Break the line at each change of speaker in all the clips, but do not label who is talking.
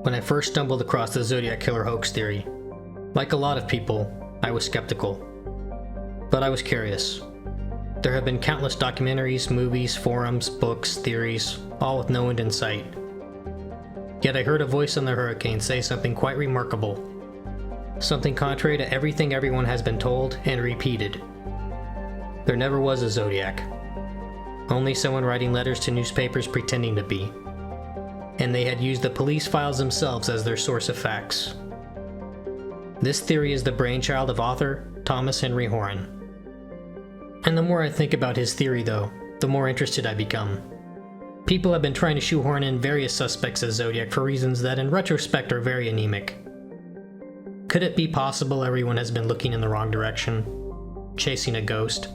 When I first stumbled across the Zodiac killer hoax theory, like a lot of people, I was skeptical. But I was curious. There have been countless documentaries, movies, forums, books, theories, all with no end in sight. Yet I heard a voice on the hurricane say something quite remarkable. Something contrary to everything everyone has been told and repeated. There never was a Zodiac. Only someone writing letters to newspapers pretending to be. And they had used the police files themselves as their source of facts. This theory is the brainchild of author Thomas Henry Horan. And the more I think about his theory though, the more interested I become. People have been trying to shoehorn in various suspects as Zodiac for reasons that in retrospect are very anemic. Could it be possible everyone has been looking in the wrong direction? Chasing a ghost?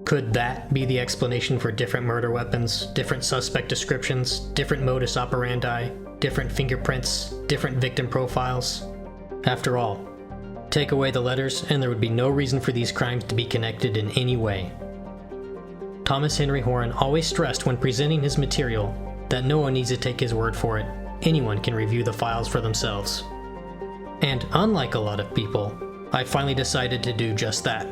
Could that be the explanation for different murder weapons, different suspect descriptions, different modus operandi, different fingerprints, different victim profiles? After all, take away the letters and there would be no reason for these crimes to be connected in any way. Thomas Henry Horan always stressed when presenting his material that no one needs to take his word for it. Anyone can review the files for themselves. And unlike a lot of people, I finally decided to do just that.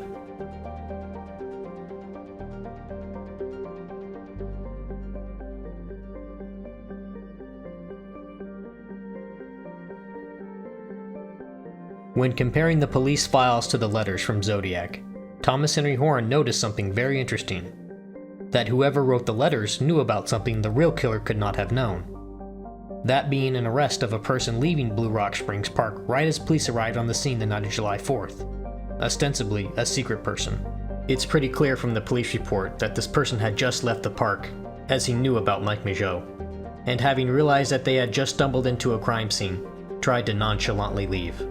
When comparing the police files to the letters from Zodiac, Thomas Henry Horan noticed something very interesting. That whoever wrote the letters knew about something the real killer could not have known. That being an arrest of a person leaving Blue Rock Springs Park right as police arrived on the scene the night of July 4th. Ostensibly, a secret person. It's pretty clear from the police report that this person had just left the park, as he knew about Mike Mageau, and having realized that they had just stumbled into a crime scene, tried to nonchalantly leave.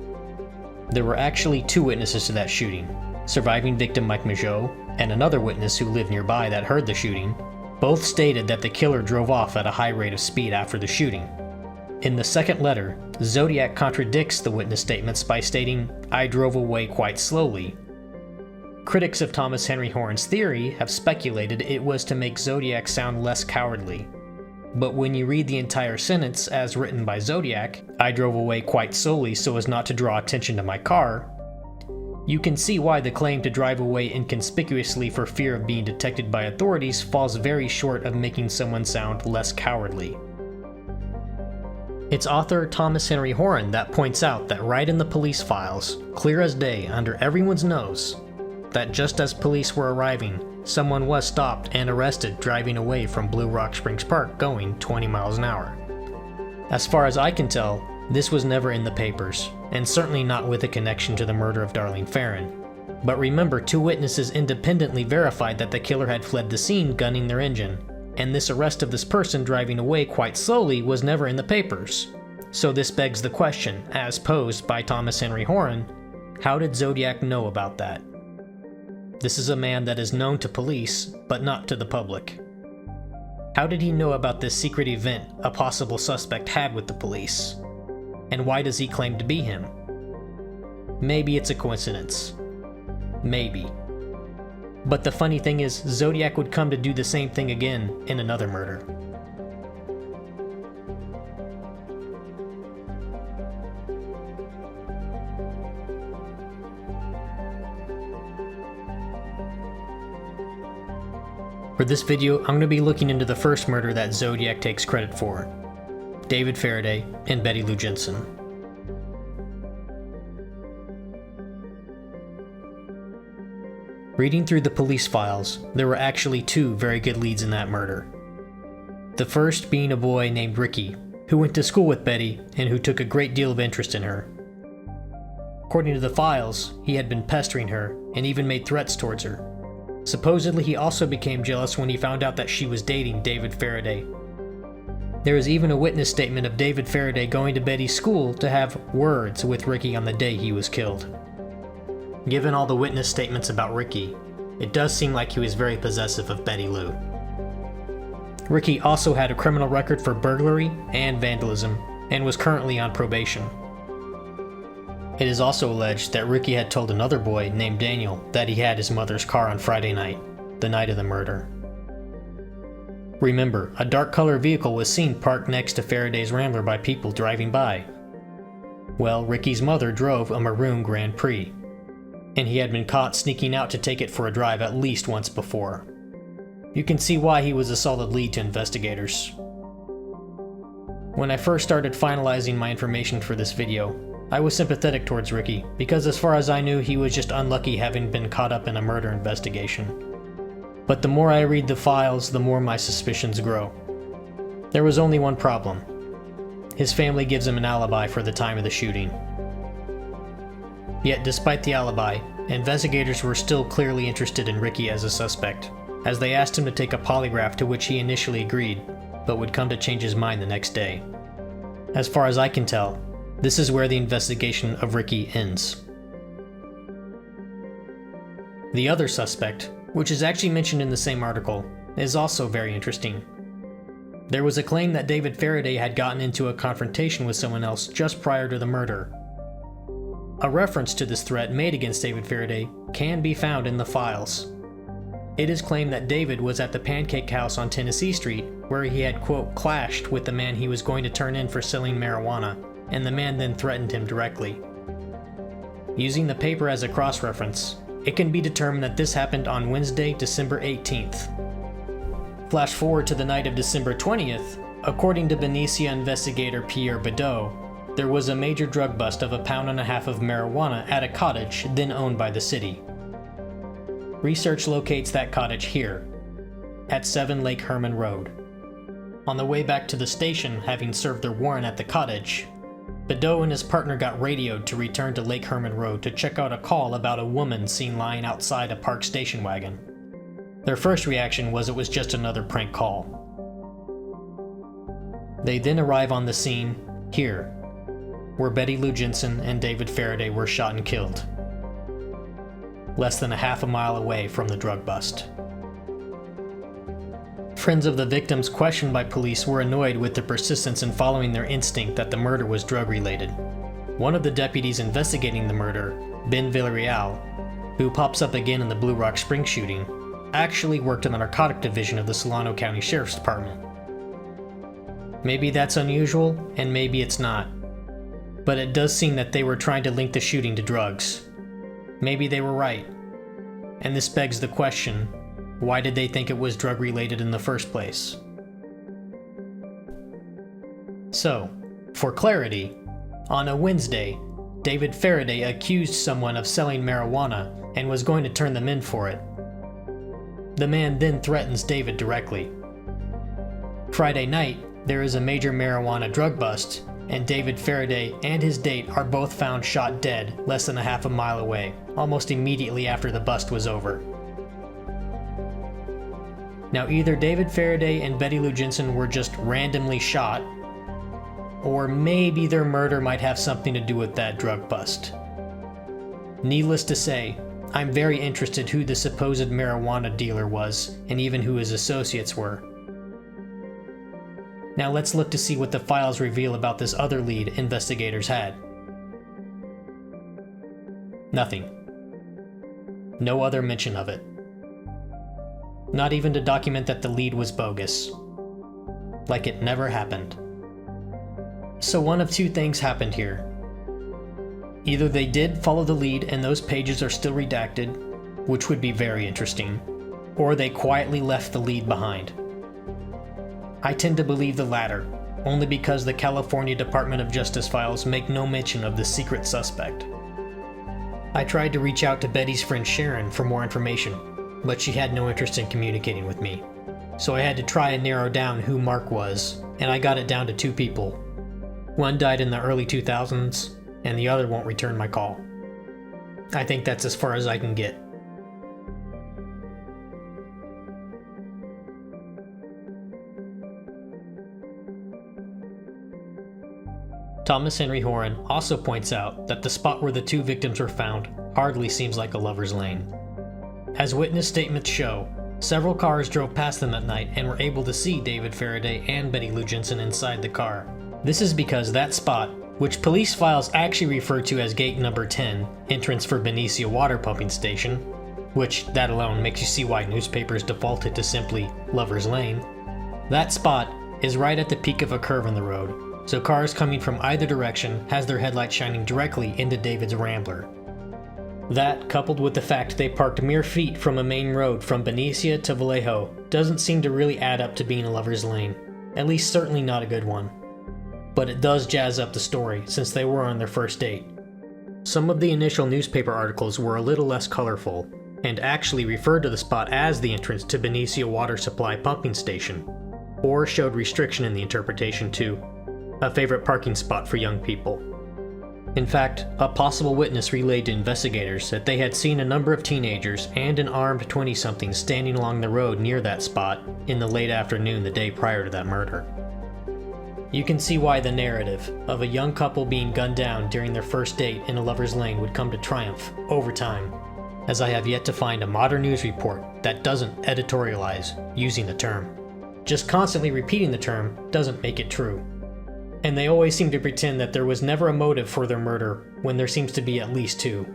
There were actually two witnesses to that shooting, surviving victim Mike Mageau and another witness who lived nearby that heard the shooting. Both stated that the killer drove off at a high rate of speed after the shooting. In the second letter, Zodiac contradicts the witness statements by stating, "I drove away quite slowly." Critics of Thomas Henry Horan's theory have speculated it was to make Zodiac sound less cowardly. But when you read the entire sentence as written by Zodiac, "I drove away quite slowly so as not to draw attention to my car," you can see why the claim to drive away inconspicuously for fear of being detected by authorities falls very short of making someone sound less cowardly. It's author Thomas Henry Horan that points out that right in the police files, clear as day under everyone's nose, that just as police were arriving, someone was stopped and arrested driving away from Blue Rock Springs Park going 20 miles an hour. As far as I can tell, this was never in the papers, and certainly not with a connection to the murder of Darlene Ferrin. But remember, two witnesses independently verified that the killer had fled the scene gunning their engine, and this arrest of this person driving away quite slowly was never in the papers. So this begs the question, as posed by Thomas Henry Horan, how did Zodiac know about that? This is a man that is known to police, but not to the public. How did he know about this secret event a possible suspect had with the police? And why does he claim to be him? Maybe it's a coincidence. Maybe. But the funny thing is, Zodiac would come to do the same thing again in another murder. For this video, I'm going to be looking into the first murder that Zodiac takes credit for. David Faraday and Betty Lou Jensen. Reading through the police files, there were actually two very good leads in that murder. The first being a boy named Ricky, who went to school with Betty and who took a great deal of interest in her. According to the files, he had been pestering her and even made threats towards her. Supposedly, he also became jealous when he found out that she was dating David Faraday. There is even a witness statement of David Faraday going to Betty's school to have words with Ricky on the day he was killed. Given all the witness statements about Ricky, it does seem like he was very possessive of Betty Lou. Ricky also had a criminal record for burglary and vandalism, and was currently on probation. It is also alleged that Ricky had told another boy named Daniel that he had his mother's car on Friday night, the night of the murder. Remember, a dark color vehicle was seen parked next to Faraday's Rambler by people driving by. Well, Ricky's mother drove a maroon Grand Prix, and he had been caught sneaking out to take it for a drive at least once before. You can see why he was a solid lead to investigators. When I first started finalizing my information for this video, I was sympathetic towards Ricky, because as far as I knew, he was just unlucky having been caught up in a murder investigation. But the more I read the files, the more my suspicions grow. There was only one problem. His family gives him an alibi for the time of the shooting. Yet despite the alibi, investigators were still clearly interested in Ricky as a suspect, as they asked him to take a polygraph, to which he initially agreed, but would come to change his mind the next day. As far as I can tell, this is where the investigation of Ricky ends. The other suspect, which is actually mentioned in the same article, is also very interesting. There was a claim that David Faraday had gotten into a confrontation with someone else just prior to the murder. A reference to this threat made against David Faraday can be found in the files. It is claimed that David was at the Pancake House on Tennessee Street, where he had, quote, clashed with the man he was going to turn in for selling marijuana, and the man then threatened him directly. Using the paper as a cross-reference, it can be determined that this happened on Wednesday, December 18th. Flash forward to the night of December 20th, according to Benicia investigator Pierre Bedeau, there was a major drug bust of 1.5 pounds of marijuana at a cottage then owned by the city. Research locates that cottage here, at 7 Lake Herman Road. On the way back to the station, having served their warrant at the cottage, Bedeau and his partner got radioed to return to Lake Herman Road to check out a call about a woman seen lying outside a parked station wagon. Their first reaction was it was just another prank call. They then arrive on the scene, here, where Betty Lou Jensen and David Faraday were shot and killed, less than 1/2 mile away from the drug bust. Friends of the victims questioned by police were annoyed with the persistence in following their instinct that the murder was drug-related. One of the deputies investigating the murder, Ben Villarreal, who pops up again in the Blue Rock Springs shooting, actually worked in the narcotic division of the Solano County Sheriff's Department. Maybe that's unusual, and maybe it's not. But it does seem that they were trying to link the shooting to drugs. Maybe they were right. And this begs the question, why did they think it was drug-related in the first place? So, for clarity, on a Wednesday, David Faraday accused someone of selling marijuana and was going to turn them in for it. The man then threatens David directly. Friday night, there is a major marijuana drug bust, and David Faraday and his date are both found shot dead less than 1/2 mile away, almost immediately after the bust was over. Now either David Faraday and Betty Lou Jensen were just randomly shot, or maybe their murder might have something to do with that drug bust. Needless to say, I'm very interested who the supposed marijuana dealer was, and even who his associates were. Now let's look to see what the files reveal about this other lead investigators had. Nothing. No other mention of it. Not even to document that the lead was bogus. Like it never happened. So one of two things happened here. Either they did follow the lead and those pages are still redacted, which would be very interesting, or they quietly left the lead behind. I tend to believe the latter, only because the California Department of Justice files make no mention of the secret suspect. I tried to reach out to Betty's friend Sharon for more information, but she had no interest in communicating with me. So I had to try and narrow down who Mark was, and I got it down to 2 people. One died in the early 2000s, and the other won't return my call. I think that's as far as I can get. Thomas Henry Horan also points out that the spot where the 2 victims were found hardly seems like a lover's lane. As witness statements show, several cars drove past them at night and were able to see David Faraday and Betty Lou Jensen inside the car. This is because that spot, which police files actually refer to as gate number 10, entrance for Benicia water pumping station, which that alone makes you see why newspapers defaulted to simply Lover's Lane, That spot is right at the peak of a curve in the road, so cars coming from either direction has their headlights shining directly into David's Rambler. That, coupled with the fact they parked mere feet from a main road from Benicia to Vallejo, doesn't seem to really add up to being a lover's lane, at least certainly not a good one. But it does jazz up the story, since they were on their first date. Some of the initial newspaper articles were a little less colorful, and actually referred to the spot as the entrance to Benicia Water Supply Pumping Station, or showed restriction in the interpretation to a favorite parking spot for young people. In fact, a possible witness relayed to investigators that they had seen a number of teenagers and an armed 20-something standing along the road near that spot in the late afternoon the day prior to that murder. You can see why the narrative of a young couple being gunned down during their first date in a lover's lane would come to triumph over time, as I have yet to find a modern news report that doesn't editorialize using the term. Just constantly repeating the term doesn't make it true. And they always seem to pretend that there was never a motive for their murder when there seems to be at least two,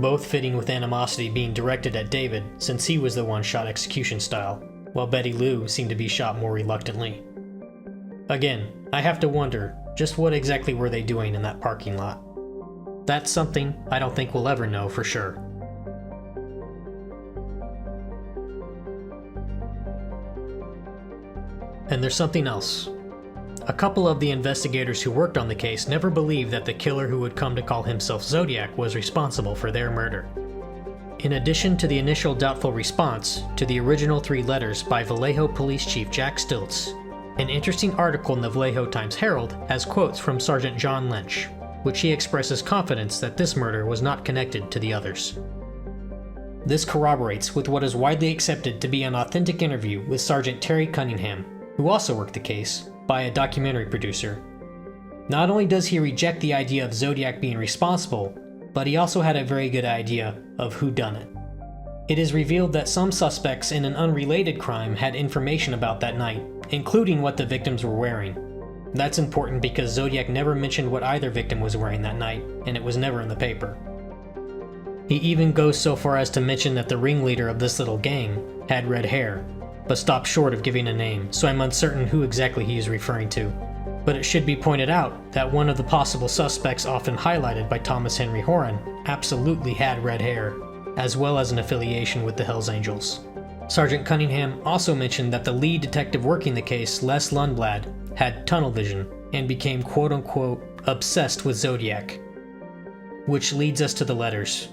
both fitting with animosity being directed at David since he was the one shot execution style, while Betty Lou seemed to be shot more reluctantly. Again, I have to wonder, just what exactly were they doing in that parking lot? That's something I don't think we'll ever know for sure. And there's something else. A couple of the investigators who worked on the case never believed that the killer who would come to call himself Zodiac was responsible for their murder. In addition to the initial doubtful response to the original 3 letters by Vallejo Police Chief Jack Stiltz, an interesting article in the Vallejo Times-Herald has quotes from Sergeant John Lynch, which he expresses confidence that this murder was not connected to the others. This corroborates with what is widely accepted to be an authentic interview with Sergeant Terry Cunningham, who also worked the case, by a documentary producer. Not only does he reject the idea of Zodiac being responsible, but he also had a very good idea of who done it. It is revealed that some suspects in an unrelated crime had information about that night, including what the victims were wearing. That's important because Zodiac never mentioned what either victim was wearing that night, and it was never in the paper. He even goes so far as to mention that the ringleader of this little gang had red hair, but stopped short of giving a name, so I'm uncertain who exactly he is referring to. But it should be pointed out that one of the possible suspects often highlighted by Thomas Henry Horan absolutely had red hair, as well as an affiliation with the Hells Angels. Sergeant Cunningham also mentioned that the lead detective working the case, Les Lundblad, had tunnel vision and became quote-unquote obsessed with Zodiac. Which leads us to the letters,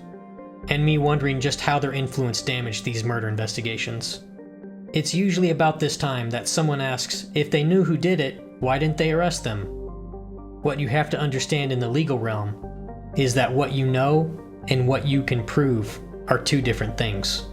and me wondering just how their influence damaged these murder investigations. It's usually about this time that someone asks if they knew who did it, why didn't they arrest them? What you have to understand in the legal realm is that what you know and what you can prove are 2 different things.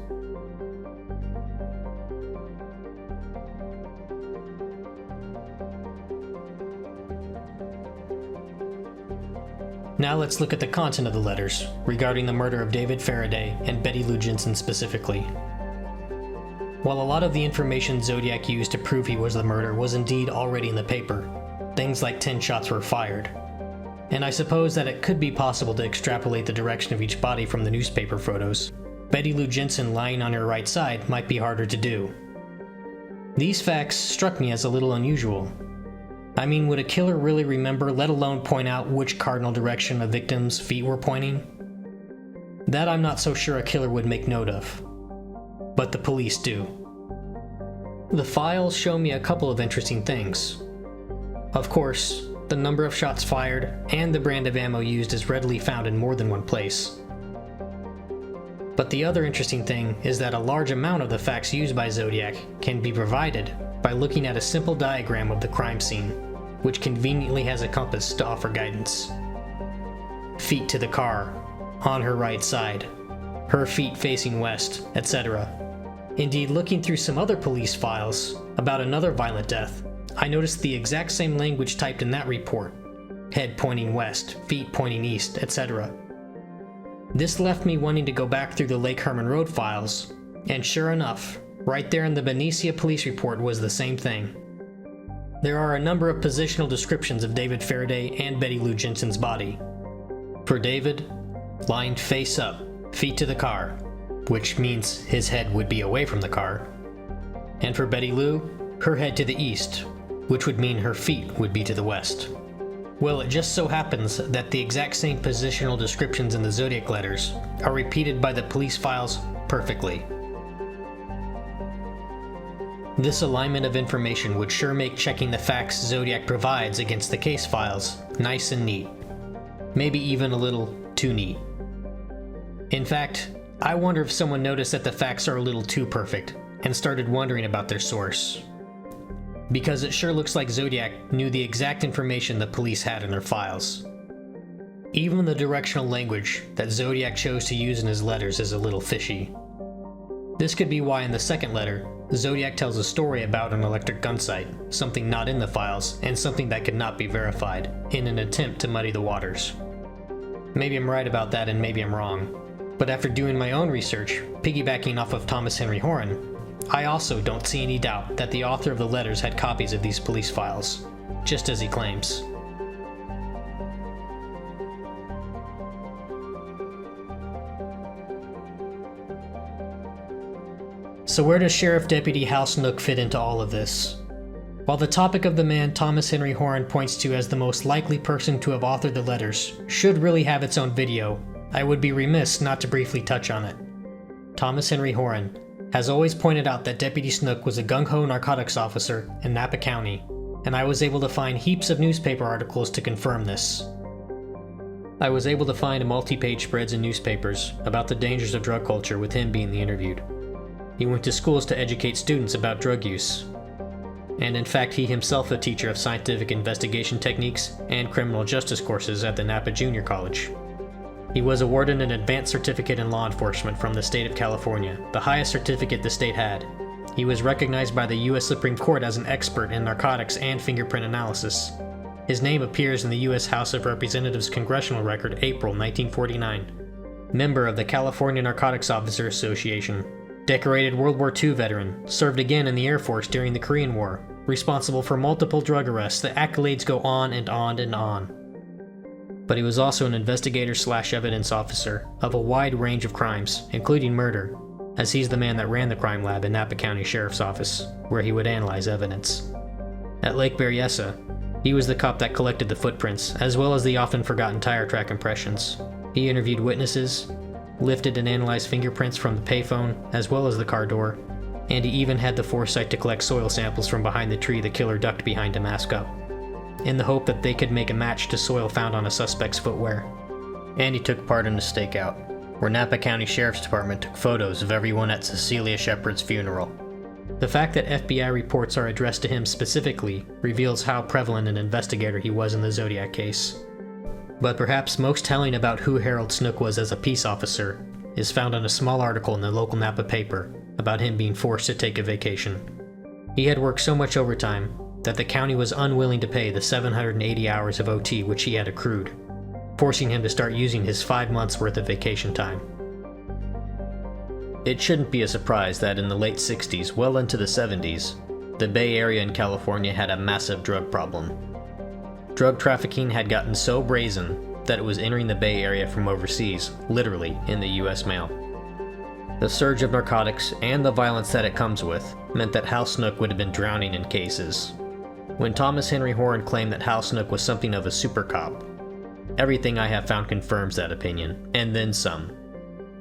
Now let's look at the content of the letters regarding the murder of David Faraday and Betty Lou Jensen specifically. While a lot of the information Zodiac used to prove he was the murderer was indeed already in the paper, things like 10 shots were fired. And I suppose that it could be possible to extrapolate the direction of each body from the newspaper photos. Betty Lou Jensen lying on her right side might be harder to do. These facts struck me as a little unusual. I mean, would a killer really remember, let alone point out which cardinal direction a victim's feet were pointing? That I'm not so sure a killer would make note of. But the police do. The files show me a couple of interesting things. Of course, the number of shots fired and the brand of ammo used is readily found in more than one place. But the other interesting thing is that a large amount of the facts used by Zodiac can be provided by looking at a simple diagram of the crime scene, which conveniently has a compass to offer guidance. Feet to the car, on her right side, her feet facing west, etc. Indeed, looking through some other police files about another violent death, I noticed the exact same language typed in that report. Head pointing west, feet pointing east, etc. This left me wanting to go back through the Lake Herman Road files, and sure enough, right there in the Benicia police report was the same thing. There are a number of positional descriptions of David Faraday and Betty Lou Jensen's body. For David, lying face up, feet to the car, which means his head would be away from the car. And for Betty Lou, her head to the east, which would mean her feet would be to the west. Well, it just so happens that the exact same positional descriptions in the Zodiac letters are repeated by the police files perfectly. This alignment of information would sure make checking the facts Zodiac provides against the case files nice and neat. Maybe even a little too neat. In fact, I wonder if someone noticed that the facts are a little too perfect and started wondering about their source. Because it sure looks like Zodiac knew the exact information the police had in their files. Even the directional language that Zodiac chose to use in his letters is a little fishy. This could be why in the second letter, Zodiac tells a story about an electric gun site, something not in the files, and something that could not be verified, in an attempt to muddy the waters. Maybe I'm right about that and maybe I'm wrong. But after doing my own research, piggybacking off of Thomas Henry Horan, I also don't see any doubt that the author of the letters had copies of these police files, just as he claims. So where does Sheriff Deputy Hal Snook fit into all of this? While the topic of the man Thomas Henry Horan points to as the most likely person to have authored the letters should really have its own video, I would be remiss not to briefly touch on it. Thomas Henry Horan has always pointed out that Deputy Snook was a gung-ho narcotics officer in Napa County, and I was able to find heaps of newspaper articles to confirm this. I was able to find multi-page spreads in newspapers about the dangers of drug culture with him being the interviewed. He went to schools to educate students about drug use. And in fact, he himself a teacher of scientific investigation techniques and criminal justice courses at the Napa Junior College. He was awarded an advanced certificate in law enforcement from the state of California, the highest certificate the state had. He was recognized by the U.S. Supreme Court as an expert in narcotics and fingerprint analysis. His name appears in the U.S. House of Representatives Congressional Record, April 1949. Member of the California Narcotics Officer Association. Decorated World War II veteran, served again in the Air Force during the Korean War, responsible for multiple drug arrests. The accolades go on and on and on. But he was also an investigator/evidence officer of a wide range of crimes, including murder, as he's the man that ran the crime lab in Napa County Sheriff's Office, where he would analyze evidence. At Lake Berryessa, he was the cop that collected the footprints, as well as the often forgotten tire track impressions. He interviewed witnesses, lifted and analyzed fingerprints from the payphone, as well as the car door, and he even had the foresight to collect soil samples from behind the tree the killer ducked behind to mask up, in the hope that they could make a match to soil found on a suspect's footwear. And he took part in a stakeout, where Napa County Sheriff's Department took photos of everyone at Cecilia Shepard's funeral. The fact that FBI reports are addressed to him specifically reveals how prevalent an investigator he was in the Zodiac case. But perhaps most telling about who Harold Snook was as a peace officer is found in a small article in the local Napa paper about him being forced to take a vacation. He had worked so much overtime that the county was unwilling to pay the 780 hours of OT which he had accrued, forcing him to start using his 5 months worth of vacation time. It shouldn't be a surprise that in the late 60s, well into the 70s, the Bay Area in California had a massive drug problem. Drug trafficking had gotten so brazen that it was entering the Bay Area from overseas, literally in the US mail. The surge of narcotics and the violence that it comes with meant that Hal Snook would have been drowning in cases. When Thomas Henry Horan claimed that Hal Snook was something of a super cop, everything I have found confirms that opinion, and then some.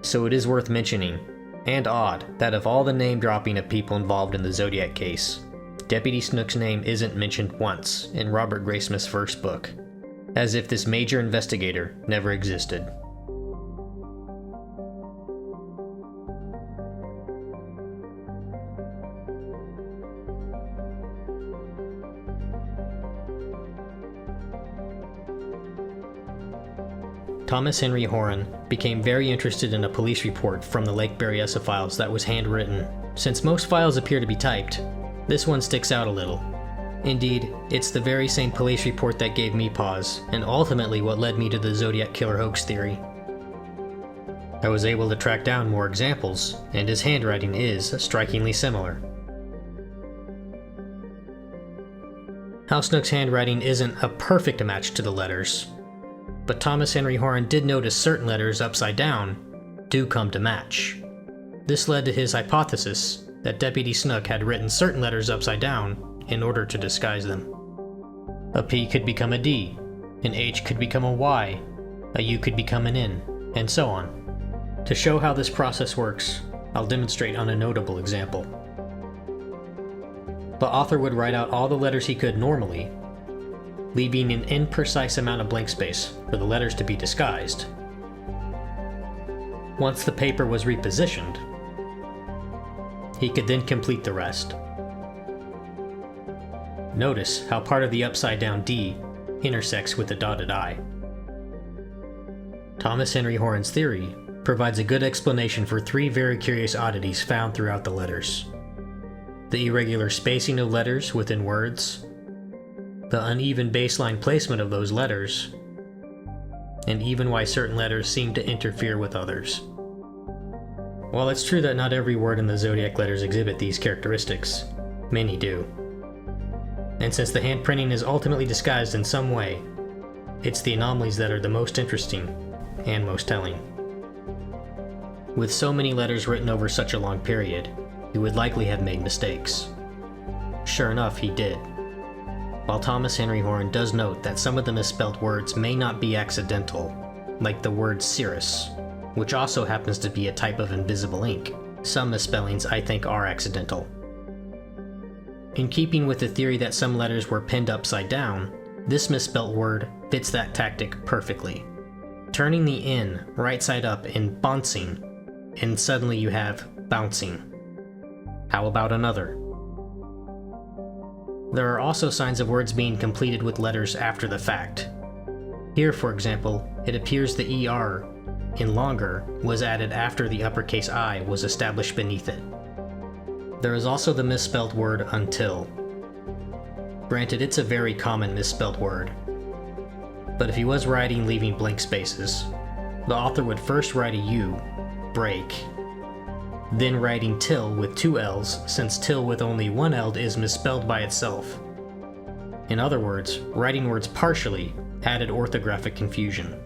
So it is worth mentioning, and odd, that of all the name dropping of people involved in the Zodiac case, Deputy Snook's name isn't mentioned once in Robert Graysmith's first book, as if this major investigator never existed. Thomas Henry Horan became very interested in a police report from the Lake Berryessa files that was handwritten. Since most files appear to be typed, this one sticks out a little. Indeed, it's the very same police report that gave me pause, and ultimately what led me to the Zodiac Killer hoax theory. I was able to track down more examples, and his handwriting is strikingly similar. Hal Snook's handwriting isn't a perfect match to the letters, but Thomas Henry Horan did notice certain letters upside down do come to match. This led to his hypothesis that Deputy Snook had written certain letters upside down in order to disguise them. A P could become a D, an H could become a Y, a U could become an N, and so on. To show how this process works, I'll demonstrate on a notable example. The author would write out all the letters he could normally, leaving an imprecise amount of blank space for the letters to be disguised. Once the paper was repositioned, he could then complete the rest. Notice how part of the upside-down D intersects with the dotted I. Thomas Henry Horan's theory provides a good explanation for three very curious oddities found throughout the letters: the irregular spacing of letters within words, the uneven baseline placement of those letters, and even why certain letters seem to interfere with others. While it's true that not every word in the Zodiac letters exhibit these characteristics, many do. And since the handprinting is ultimately disguised in some way, it's the anomalies that are the most interesting and most telling. With so many letters written over such a long period, he would likely have made mistakes. Sure enough, he did. While Thomas Henry Horan does note that some of the misspelled words may not be accidental, like the word cirrus, which also happens to be a type of invisible ink, some misspellings I think are accidental. In keeping with the theory that some letters were pinned upside down, this misspelt word fits that tactic perfectly. Turning the N right side up in bouncing, and suddenly you have bouncing. How about another? There are also signs of words being completed with letters after the fact. Here, for example, it appears the ER in longer was added after the uppercase I was established beneath it. There is also the misspelled word until. Granted, it's a very common misspelled word, but if he was writing leaving blank spaces, the author would first write a U, break, then writing till with two L's, since till with only one L is misspelled by itself. In other words, writing words partially added orthographic confusion.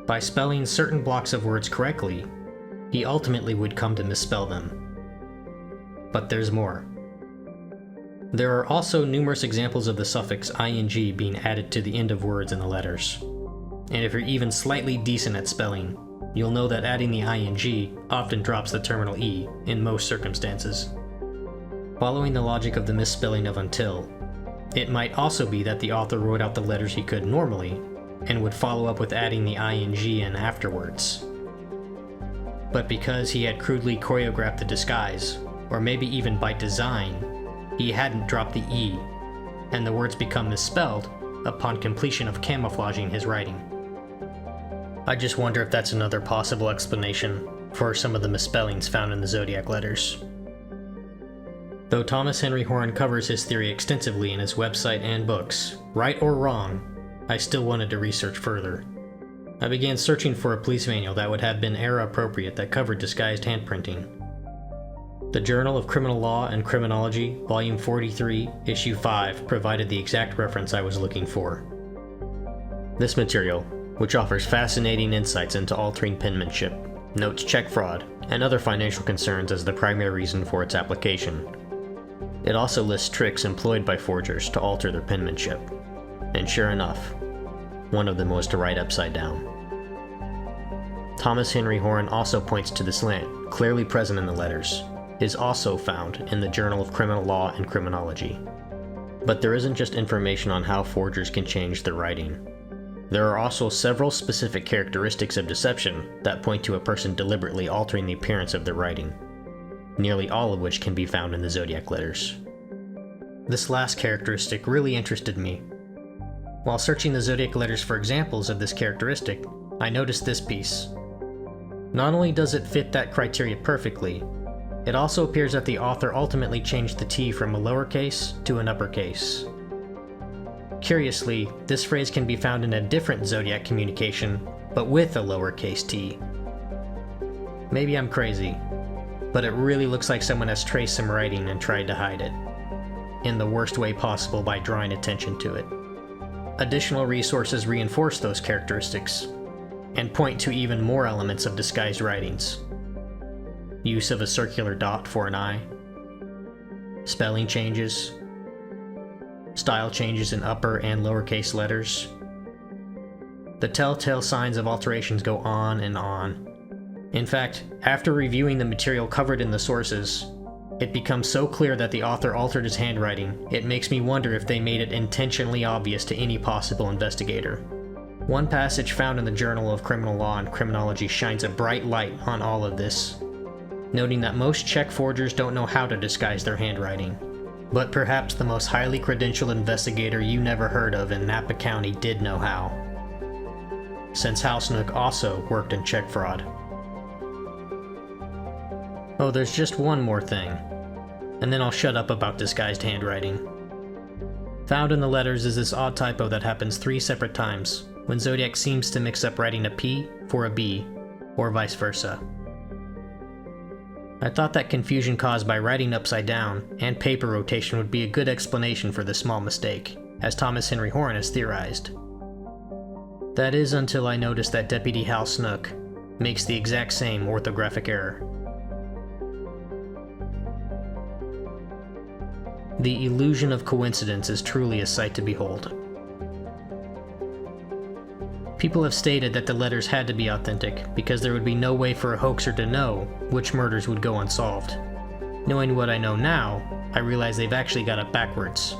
By spelling certain blocks of words correctly, he ultimately would come to misspell them. But there's more. There are also numerous examples of the suffix ing being added to the end of words in the letters. And if you're even slightly decent at spelling, you'll know that adding the ing often drops the terminal E in most circumstances. Following the logic of the misspelling of until, it might also be that the author wrote out the letters he could normally, and would follow up with adding the ing in afterwards. But because he had crudely choreographed the disguise, or maybe even by design, he hadn't dropped the E, and the words become misspelled upon completion of camouflaging his writing. I just wonder if that's another possible explanation for some of the misspellings found in the Zodiac letters. Though Thomas Henry Horan covers his theory extensively in his website and books, right or wrong, I still wanted to research further. I began searching for a police manual that would have been era appropriate that covered disguised handprinting. The Journal of Criminal Law and Criminology, Volume 43, Issue 5, provided the exact reference I was looking for. This material, which offers fascinating insights into altering penmanship, notes check fraud, and other financial concerns as the primary reason for its application. It also lists tricks employed by forgers to alter their penmanship. And sure enough, one of them was to write upside down. Thomas Henry Horan also points to the slant, clearly present in the letters, is also found in the Journal of Criminal Law and Criminology. But there isn't just information on how forgers can change their writing. There are also several specific characteristics of deception that point to a person deliberately altering the appearance of their writing, nearly all of which can be found in the Zodiac letters. This last characteristic really interested me. While searching the Zodiac letters for examples of this characteristic, I noticed this piece. Not only does it fit that criteria perfectly, it also appears that the author ultimately changed the T from a lowercase to an uppercase. Curiously, this phrase can be found in a different Zodiac communication, but with a lowercase t. Maybe I'm crazy, but it really looks like someone has traced some writing and tried to hide it, in the worst way possible by drawing attention to it. Additional resources reinforce those characteristics, and point to even more elements of disguised writings. use of a circular dot for an I, spelling changes, style changes in upper and lowercase letters. The telltale signs of alterations go on and on. In fact, after reviewing the material covered in the sources, it becomes so clear that the author altered his handwriting, it makes me wonder if they made it intentionally obvious to any possible investigator. One passage found in the Journal of Criminal Law and Criminology shines a bright light on all of this, noting that most check forgers don't know how to disguise their handwriting. But perhaps the most highly credentialed investigator you never heard of in Napa County did know how, since Hal Snook also worked in check fraud. Oh, there's just one more thing, and then I'll shut up about disguised handwriting. Found in the letters is this odd typo that happens 3 separate times, when Zodiac seems to mix up writing a P for a B, or vice versa. I thought that confusion caused by writing upside down and paper rotation would be a good explanation for this small mistake, as Thomas Henry Horan has theorized. That is until I noticed that Deputy Hal Snook makes the exact same orthographic error. The illusion of coincidence is truly a sight to behold. People have stated that the letters had to be authentic because there would be no way for a hoaxer to know which murders would go unsolved. Knowing what I know now, I realize they've actually got it backwards.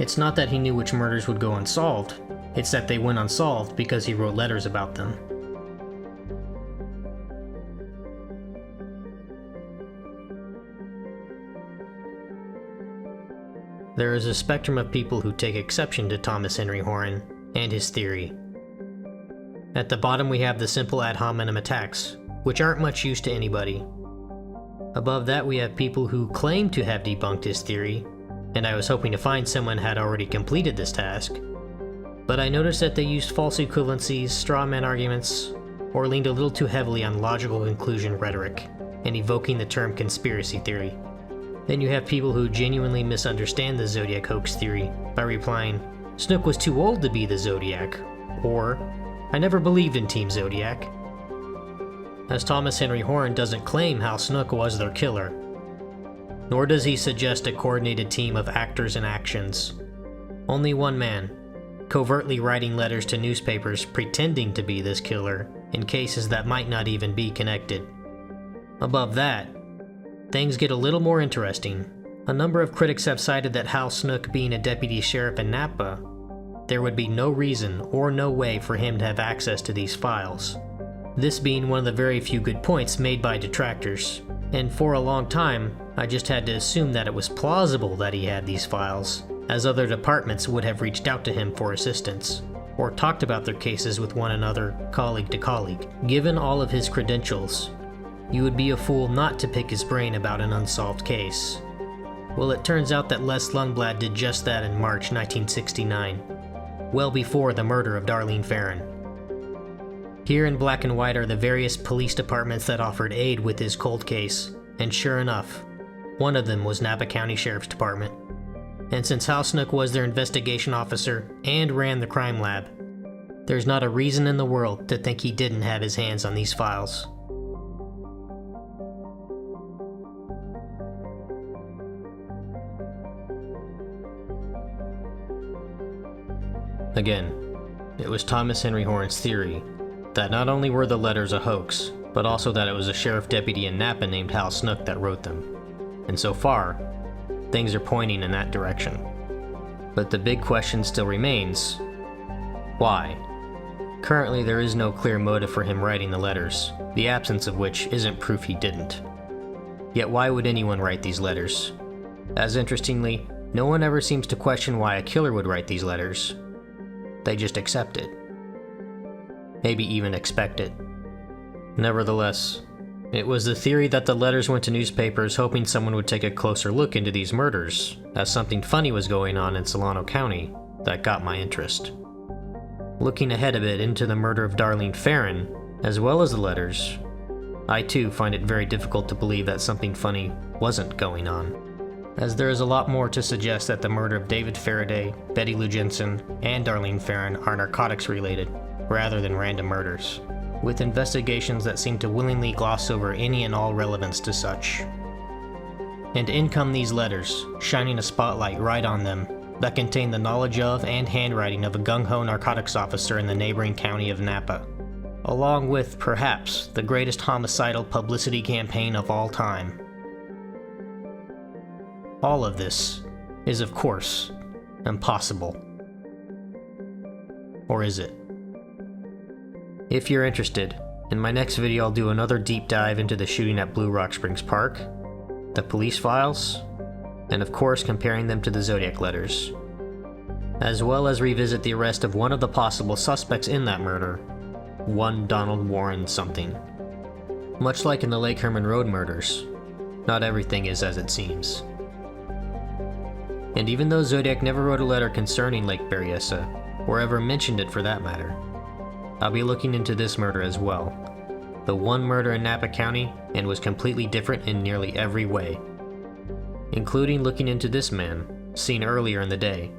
It's not that he knew which murders would go unsolved, it's that they went unsolved because he wrote letters about them. There is a spectrum of people who take exception to Thomas Henry Horan and his theory. At the bottom we have the simple ad hominem attacks, which aren't much use to anybody. Above that we have people who claim to have debunked his theory, and I was hoping to find someone had already completed this task. But I noticed that they used false equivalencies, straw man arguments, or leaned a little too heavily on logical conclusion rhetoric, and evoking the term conspiracy theory. Then you have people who genuinely misunderstand the Zodiac hoax theory by replying, "Snook was too old to be the Zodiac," or "I never believed in Team Zodiac." As Thomas Henry Horan doesn't claim Hal Snook was their killer, nor does he suggest a coordinated team of actors and actions. Only one man, covertly writing letters to newspapers pretending to be this killer in cases that might not even be connected. Above that, things get a little more interesting. A number of critics have cited that Hal Snook being a deputy sheriff in Napa, there would be no reason or no way for him to have access to these files. This being one of the very few good points made by detractors, and for a long time, I just had to assume that it was plausible that he had these files, as other departments would have reached out to him for assistance, or talked about their cases with one another, colleague to colleague. Given all of his credentials, you would be a fool not to pick his brain about an unsolved case. Well, it turns out that Les Lundblad did just that in March 1969, well before the murder of Darlene Ferrin. Here in black and white are the various police departments that offered aid with his cold case, and sure enough, one of them was Napa County Sheriff's Department. And since Hal Snook was their investigation officer and ran the crime lab, there's not a reason in the world to think he didn't have his hands on these files. Again, it was Thomas Henry Horan's theory that not only were the letters a hoax, but also that it was a sheriff deputy in Napa named Hal Snook that wrote them. And so far, things are pointing in that direction. But the big question still remains, why? Currently there is no clear motive for him writing the letters, the absence of which isn't proof he didn't. Yet why would anyone write these letters? As interestingly, no one ever seems to question why a killer would write these letters. They just accept it. Maybe even expect it. Nevertheless, it was the theory that the letters went to newspapers hoping someone would take a closer look into these murders, as something funny was going on in Solano County, that got my interest. Looking ahead a bit into the murder of Darlene Ferrin, as well as the letters, I too find it very difficult to believe that something funny wasn't going on, as there is a lot more to suggest that the murder of David Faraday, Betty Lou Jensen, and Darlene Ferrin are narcotics related, rather than random murders. with investigations that seem to willingly gloss over any and all relevance to such. And in come these letters, shining a spotlight right on them, that contain the knowledge of and handwriting of a gung-ho narcotics officer in the neighboring county of Napa, along with, perhaps, the greatest homicidal publicity campaign of all time. All of this is, of course, impossible. Or is it? If you're interested, in my next video I'll do another deep dive into the shooting at Blue Rock Springs Park, the police files, and of course comparing them to the Zodiac letters, as well as revisit the arrest of one of the possible suspects in that murder, one Donald Warren something. Much like in the Lake Herman Road murders, not everything is as it seems. And even though Zodiac never wrote a letter concerning Lake Berryessa, or ever mentioned it for that matter, I'll be looking into this murder as well. The one murder in Napa County, and was completely different in nearly every way, including looking into this man, seen earlier in the day.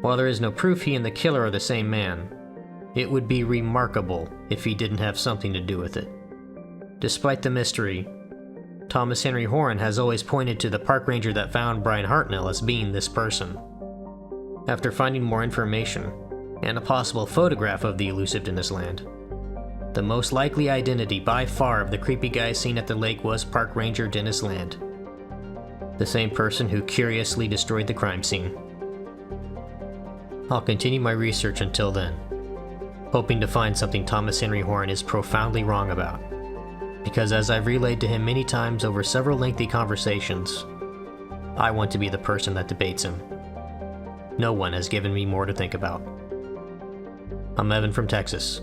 While there is no proof he and the killer are the same man, it would be remarkable if he didn't have something to do with it. Despite the mystery, Thomas Henry Horan has always pointed to the park ranger that found Brian Hartnell as being this person. After finding more information, and a possible photograph of the elusive Dennisland, the most likely identity by far of the creepy guy seen at the lake was Park Ranger Dennis Land, the same person who curiously destroyed the crime scene. I'll continue my research until then, hoping to find something Thomas Henry Horan is profoundly wrong about, because as I've relayed to him many times over several lengthy conversations, I want to be the person that debates him. No one has given me more to think about. I'm Evan from Texas.